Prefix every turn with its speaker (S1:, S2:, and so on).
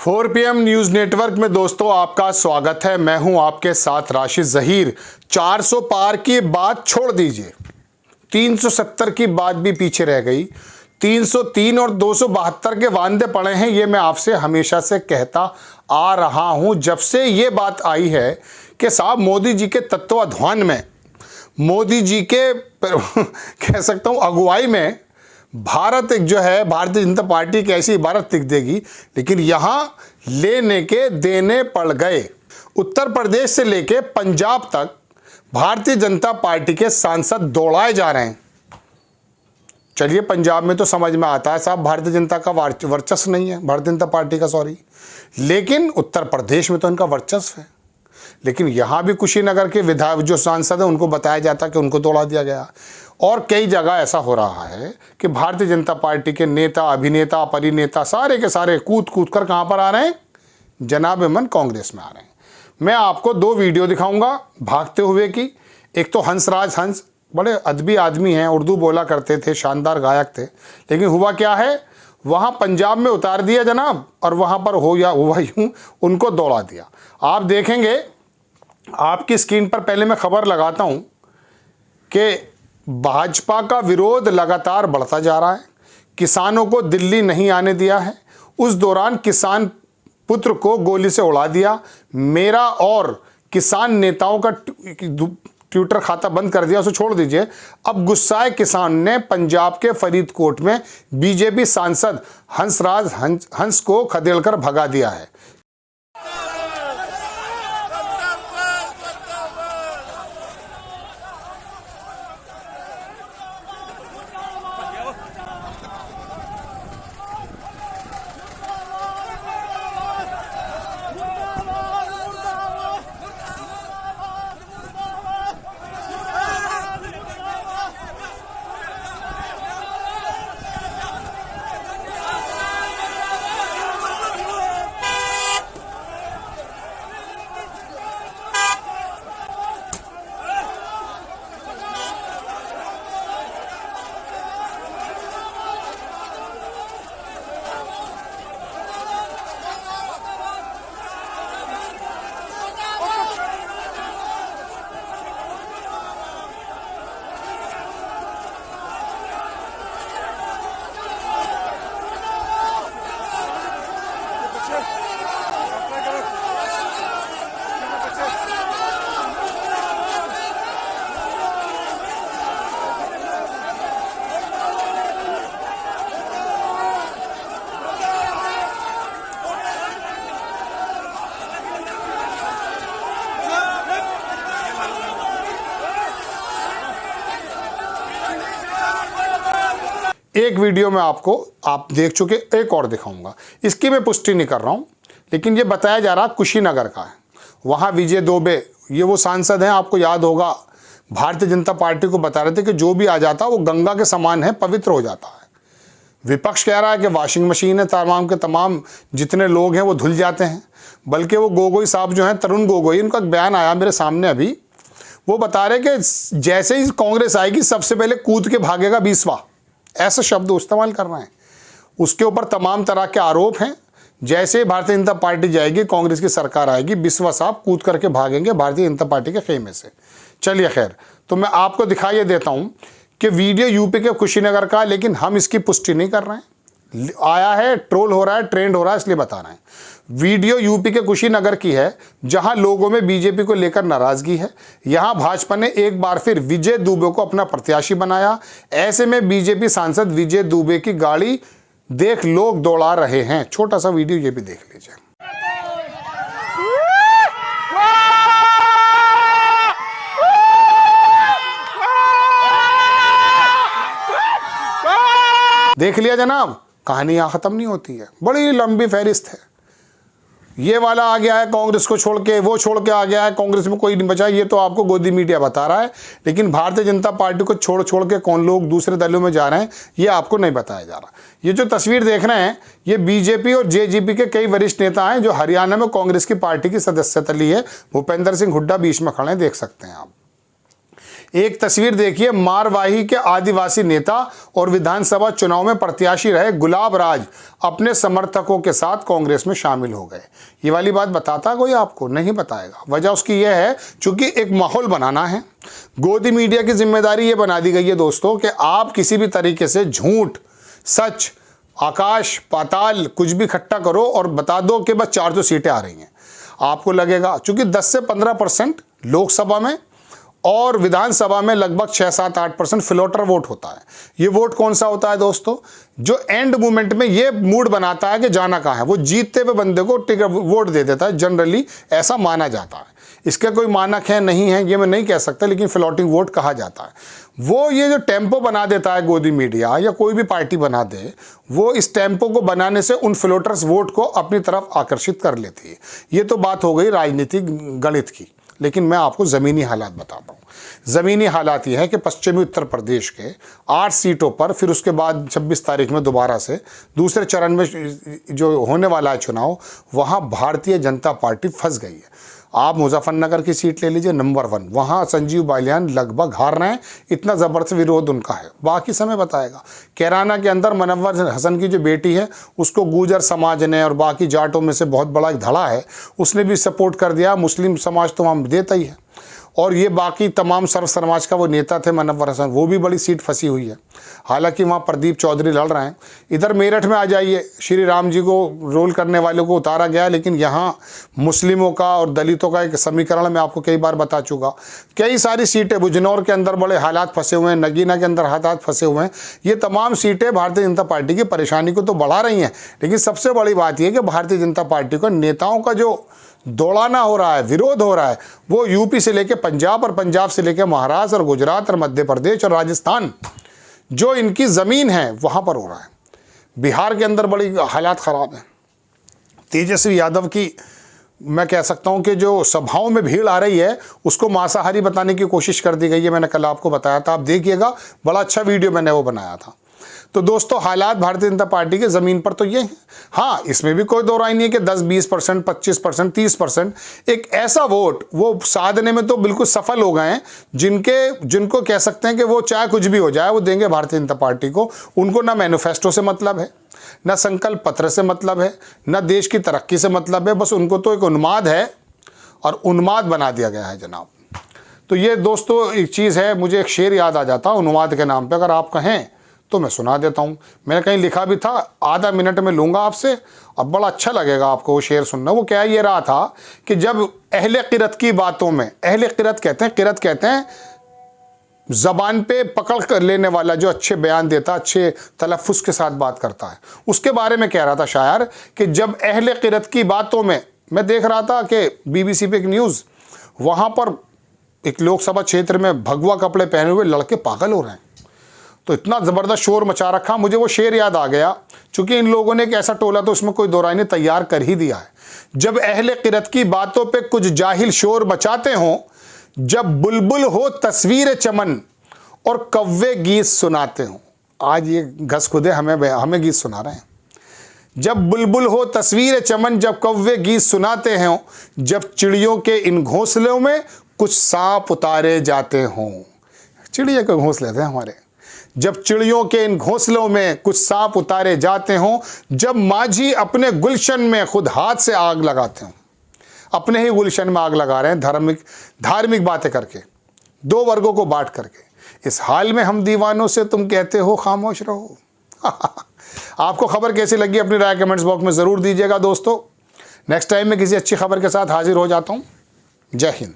S1: 4 PM news network में दोस्तों आपका स्वागत है। मैं हूं आपके साथ राशिद ज़हीर। 400 पार की बात छोड़ दीजिए, 370 की बात भी पीछे रह गई। 303 और 272 के वांदे पड़े हैं, ये मैं आपसे हमेशा से कहता आ रहा हूं। जब से ये बात आई है कि साहब मोदी जी के तत्वाधान में, मोदी जी के कह सकता हूं अगुवाई में भारत एक जो है भारतीय जनता पार्टी की ऐसी इबारत लिख देगी, लेकिन यहां लेने के देने पड़ गए। उत्तर प्रदेश से लेके पंजाब तक भारतीय जनता पार्टी के सांसद दौड़ाए जा रहे हैं। चलिए, पंजाब में तो समझ में आता है साहब भारतीय जनता का वर्चस्व नहीं है, भारतीय जनता पार्टी का, सॉरी, लेकिन उत्तर प्रदेश में तो इनका वर्चस्व है। लेकिन यहां भी कुशीनगर के विधायक जो सांसद हैं उनको बताया जाता कि उनको दौड़ा दिया गया। और कई जगह ऐसा हो रहा है कि भारतीय जनता पार्टी के नेता, अभिनेता, परिनेता सारे के सारे कूद कूद कर कहां पर आ रहे हैं? जनाब-ए-मन कांग्रेस में आ रहे हैं। मैं आपको 2 वीडियो दिखाऊंगा भागते हुए की। एक तो हंसराज हंस, बड़े अदबी आदमी हैं, उर्दू बोला करते थे, शानदार गायक थे, लेकिन हुआ क्या है, वहां पंजाब में उतार दिया जनाब, और वहां पर हुआ यूं उनको दौड़ा दिया। आप देखेंगे, आपकी स्क्रीन पर पहले मैं खबर लगाता हूं कि भाजपा का विरोध लगातार बढ़ता जा रहा है। किसानों को दिल्ली नहीं आने दिया है। उस दौरान किसान पुत्र को गोली से उड़ा दिया। मेरा और किसान नेताओं का ट्विटर खाता बंद कर दिया, उसे छोड़ दीजिए। अब गुस्साए किसान ने पंजाब के फरीदकोट में बीजेपी सांसद हंसराज हंस को खदेड़कर भगा दिया है। एक वीडियो में आपको आप देख चुके, एक और दिखाऊंगा। इसकी मैं पुष्टि नहीं कर रहा हूं, लेकिन ये बताया जा रहा कुशीनगर का है। वहां विजय दुबे, ये वो सांसद हैं, आपको याद होगा, भारतीय जनता पार्टी को बता रहे थे कि जो भी आ जाता वो गंगा के समान है, पवित्र हो जाता है। विपक्ष कह रहा है कि वॉशिंग मशीन है, तमाम के तमाम जितने लोग हैं वो धुल जाते हैं। बल्कि वो गोगोई साहब जो हैं, तरुण गोगोई, उनका बयान आया मेरे सामने अभी, वो बता रहे कि जैसे ही कांग्रेस आएगी सबसे पहले कूद के भागेगा बीसवा, ऐसा शब्द इस्तेमाल कर रहे हैं। उसके ऊपर तमाम तरह के आरोप हैं। जैसे भारतीय जनता पार्टी जाएगी, कांग्रेस की सरकार आएगी, बिस्वा साहब कूद करके भागेंगे भारतीय जनता पार्टी के खेमे से। चलिए खैर, तो मैं आपको दिखाई देता हूं कि वीडियो यूपी के कुशीनगर का, लेकिन हम इसकी पुष्टि नहीं कर रहे हैं। आया है, ट्रोल हो रहा है, ट्रेंड हो रहा है, इसलिए बता रहे हैं। वीडियो यूपी के कुशीनगर की है, जहां लोगों में बीजेपी को लेकर नाराजगी है। यहां भाजपा ने एक बार फिर विजय दुबे को अपना प्रत्याशी बनाया। ऐसे में बीजेपी सांसद विजय दुबे की गाड़ी देख लोग दौड़ा रहे हैं। छोटा सा वीडियो ये भी देख लीजिए। देख लिया जनाब, कहानी यहां खत्म नहीं होती है, बड़ी लंबी फहरिस्त है। ये वाला आ गया है कांग्रेस को छोड़ के, वो छोड़ के आ गया है, कांग्रेस में कोई नहीं बचा, ये तो आपको गोदी मीडिया बता रहा है। लेकिन भारतीय जनता पार्टी को छोड़ के कौन लोग दूसरे दलों में जा रहे हैं, ये आपको नहीं बताया जा रहा। ये जो तस्वीर देख रहे हैं, ये बीजेपी और जेजेपी के कई वरिष्ठ नेता हैं जो हरियाणा में कांग्रेस की पार्टी की सदस्यता ली है। भूपेंद्र सिंह हुड्डा बीच में खड़े हैं, देख सकते हैं आप। एक तस्वीर देखिए, मारवाही के आदिवासी नेता और विधानसभा चुनाव में प्रत्याशी रहे गुलाब राज अपने समर्थकों के साथ कांग्रेस में शामिल हो गए। ये वाली बात बताता कोई आपको? नहीं बताएगा। वजह उसकी यह है, चूंकि एक माहौल बनाना है। गोदी मीडिया की जिम्मेदारी ये बना दी गई है दोस्तों कि आप किसी भी तरीके से झूठ, सच, आकाश पाताल कुछ भी इकट्ठा करो और बता दो कि बस 400 सीटें आ रही हैं। आपको लगेगा, चूंकि 10 से 15% लोकसभा में और विधानसभा में लगभग 6-7-8% फ्लोटर वोट होता है। ये वोट कौन सा होता है दोस्तों? जो एंड मोमेंट में ये मूड बनाता है कि जाना कहाँ है, वो जीतते हुए बंदे को टिकट वोट दे देता है। जनरली ऐसा माना जाता है। इसका कोई मानक है नहीं है ये मैं नहीं कह सकता, लेकिन फ्लोटिंग वोट कहा जाता है। वो ये जो टेम्पो बना देता है गोदी मीडिया या कोई भी पार्टी बना दे, वो इस टेम्पो को बनाने से उन फ्लोटर्स वोट को अपनी तरफ आकर्षित कर लेती है। ये तो बात हो गई राजनीतिक गणित की, लेकिन मैं आपको ज़मीनी हालात बताता हूँ। ज़मीनी हालात ये है कि पश्चिमी उत्तर प्रदेश के 8 सीटों पर फिर उसके बाद 26 तारीख में दोबारा से दूसरे चरण में जो होने वाला है चुनाव, वहाँ भारतीय जनता पार्टी फंस गई है। आप मुजफ्फरनगर की सीट ले लीजिए, नंबर 1, वहाँ संजीव बालियान लगभग हार रहे हैं। इतना ज़बरदस्त विरोध उनका है, बाकी समय बताएगा। कैराना के अंदर मनव्वर हसन की जो बेटी है, उसको गुजर समाज ने और बाकी जाटों में से बहुत बड़ा एक धड़ा है, उसने भी सपोर्ट कर दिया। मुस्लिम समाज तो वहाँ देता ही है। और ये बाकी तमाम सर्व समाज का वो नेता थे मनव्वर हसन, वो भी बड़ी सीट फंसी हुई है। हालांकि वहाँ प्रदीप चौधरी लड़ रहे हैं। इधर मेरठ में आ जाइए, श्री राम जी को रोल करने वालों को उतारा गया, लेकिन यहाँ मुस्लिमों का और दलितों का एक समीकरण मैं आपको कई बार बता चुका। कई सारी सीटें, बिजनौर के अंदर बड़े हालात फंसे हुए हैं, नगीना के अंदर हालात फंसे हुए हैं। ये तमाम सीटें भारतीय जनता पार्टी की परेशानी को तो बढ़ा रही हैं, लेकिन सबसे बड़ी बात यह कि भारतीय जनता पार्टी को नेताओं का जो दौड़ाना हो रहा है, विरोध हो रहा है, वो यूपी से लेकर पंजाब और पंजाब से लेकर महाराष्ट्र और गुजरात और मध्य प्रदेश और राजस्थान, जो इनकी ज़मीन है, वहाँ पर हो रहा है। बिहार के अंदर बड़ी हालात ख़राब हैं। तेजस्वी यादव की मैं कह सकता हूँ कि जो सभाओं में भीड़ आ रही है, उसको मांसाहारी बताने की कोशिश कर दी गई है। मैंने कल आपको बताया था, आप देखिएगा, बड़ा अच्छा वीडियो मैंने वो बनाया था। तो दोस्तों, हालात भारतीय जनता पार्टी के ज़मीन पर तो ये है। हाँ, इसमें भी कोई दो राय नहीं है कि 10-20%, 25%, 30% एक ऐसा वोट वो साधने में तो बिल्कुल सफल हो गए हैं, जिनको कह सकते हैं कि वो चाहे कुछ भी हो जाए वो देंगे भारतीय जनता पार्टी को। उनको ना मैनिफेस्टो से मतलब है, ना संकल्प पत्र से मतलब है, ना देश की तरक्की से मतलब है। बस उनको तो एक उन्माद है और उन्माद बना दिया गया है जनाब। तो ये दोस्तों एक चीज़ है, मुझे एक शेर याद आ जाता उन्माद के नाम पर, अगर आप कहें तो मैं सुना देता हूँ। मैंने कहीं लिखा भी था, आधा मिनट में लूँगा आपसे, अब बड़ा अच्छा लगेगा आपको वो शेर सुनना। वो क्या ये रहा था कि जब अहले किरत की बातों में, अहले किरत कहते हैं ज़बान पे पकड़ कर लेने वाला, जो अच्छे बयान देता, अच्छे तलफ़्फ़ुज़ के साथ बात करता है, उसके बारे में कह रहा था शायर कि जब अहले किरत की बातों में, मैं देख रहा था कि BBC पे एक न्यूज़, वहाँ पर एक लोकसभा क्षेत्र में भगवा कपड़े पहने हुए लड़के पागल हो रहे हैं। तो इतना ज़बरदस्त शोर मचा रखा, मुझे वो शेर याद आ गया। चूँकि इन लोगों ने एक ऐसा टोला तो उसमें कोई दो राय नहीं, तैयार कर ही दिया है। जब अहले किरत की बातों पे कुछ जाहिल शोर मचाते हों, जब बुलबुल हो तस्वीर चमन और कव्वे गीत सुनाते हों। आज ये घस खुदे हमें गीत सुना रहे हैं। जब बुलबुल हो तस्वीर चमन, जब कव्वे गीत सुनाते हों, जब चिड़ियों के इन घोंसलों में कुछ सांप उतारे जाते हों। चिड़िया के घोंसले थे हमारे। जब चिड़ियों के इन घोंसलों में कुछ सांप उतारे जाते हों, जब माझी अपने गुलशन में खुद हाथ से आग लगाते हों। अपने ही गुलशन में आग लगा रहे हैं धार्मिक बातें करके, दो वर्गों को बांट करके। इस हाल में हम दीवानों से तुम कहते हो खामोश रहो। आपको खबर कैसी लगी अपनी राय कमेंट्स बॉक्स में ज़रूर दीजिएगा दोस्तों। नेक्स्ट टाइम मैं किसी अच्छी खबर के साथ हाजिर हो जाता हूँ। जय हिंद।